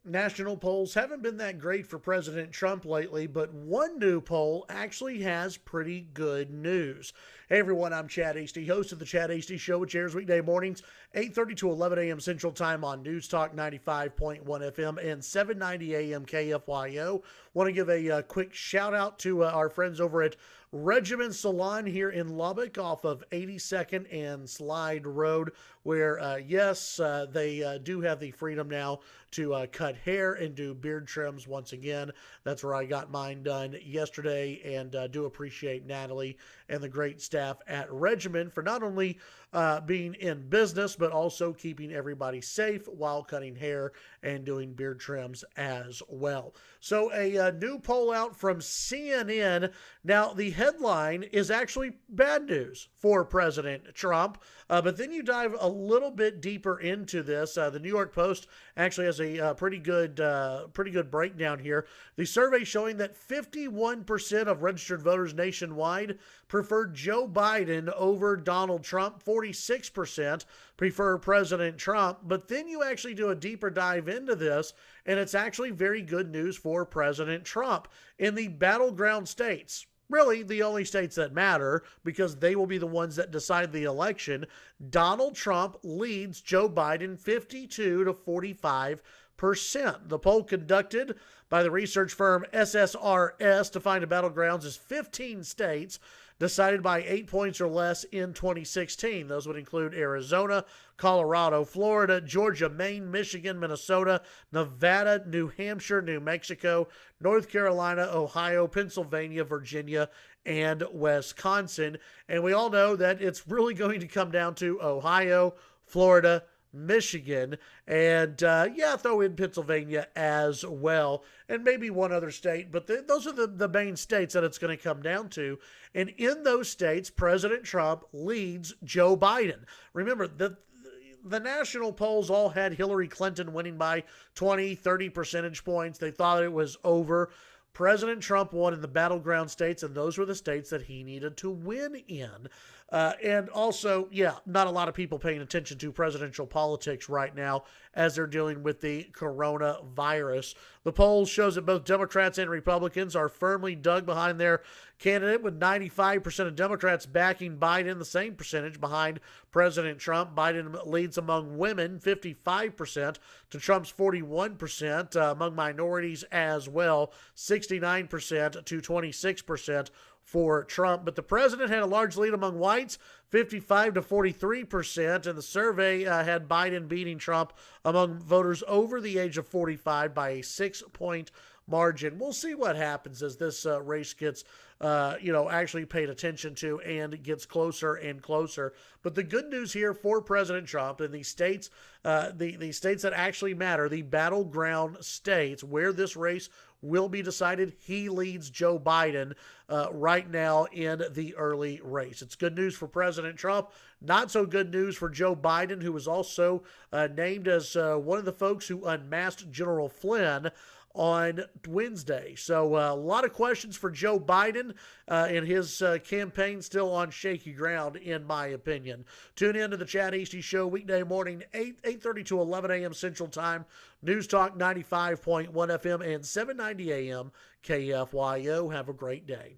National polls haven't been that great for President Trump lately, but one new poll actually has pretty good news. Hey everyone, I'm Chad Hasty, host of the Chad Hasty Show, which airs weekday mornings, 8:30 to 11 a.m. Central Time on News Talk 95.1 FM and 790 a.m. KFYO. Want to give a quick shout out to our friends over at Regiment Salon here in Lubbock off of 82nd and Slide Road, where, yes, they do have the freedom now to cut hair and do beard trims once again. That's where I got mine done yesterday, and do appreciate Natalie and the great staff at Regiment for not only being in business, but also keeping everybody safe while cutting hair and doing beard trims as well. So a new poll out from CNN. Now, the headline is actually bad news for President Trump, but then you dive a little bit deeper into this. The New York Post actually has a pretty good breakdown here. The survey showing that 51% of registered voters nationwide preferred Joe Biden over Donald Trump. 46% prefer President Trump. But then you actually do a deeper dive into this, and it's actually very good news for President Trump in the battleground states. Really, the only states that matter because they will be the ones that decide the election. Donald Trump leads Joe Biden 52 to 45%. The poll conducted by the research firm SSRS to find a battlegrounds is 15 states decided by 8 points or less in 2016. Those would include Arizona, Colorado, Florida, Georgia, Maine, Michigan, Minnesota, Nevada, New Hampshire, New Mexico, North Carolina, Ohio, Pennsylvania, Virginia, and Wisconsin. And we all know that it's really going to come down to Ohio, Florida, Michigan, and throw in Pennsylvania as well, and maybe one other state, but those are the main states that it's going to come down to. And in those states, President Trump leads Joe Biden. Remember, the national polls all had Hillary Clinton winning by 20, 30 percentage points. They thought it was over. President Trump won in the battleground states, and those were the states that he needed to win in. And also, not a lot of people paying attention to presidential politics right now as they're dealing with the coronavirus. The poll shows that both Democrats and Republicans are firmly dug behind their candidate, with 95% of Democrats backing Biden, the same percentage behind President Trump. Biden leads among women, 55% to Trump's 41%, among minorities as well, 69% to 26% for Trump. But the president had a large lead among whites, 55 to 43%, and the survey had Biden beating Trump among voters over the age of 45 by a 6-point margin. We'll see what happens as this race gets actually paid attention to and gets closer and closer. But the good news here for President Trump in the states, the states that actually matter, the battleground states where this race will be decided, he leads Joe Biden right now in the early race. It's good news for President Trump. Not so good news for Joe Biden, who was also named as one of the folks who unmasked General Flynn on Wednesday. So a lot of questions for Joe Biden and his campaign still on shaky ground, in my opinion. Tune in to the Chad Hasty Show weekday morning, 8:30 to 11 a.m. Central Time, News Talk 95.1 FM and 790 a.m. KFYO. Have a great day.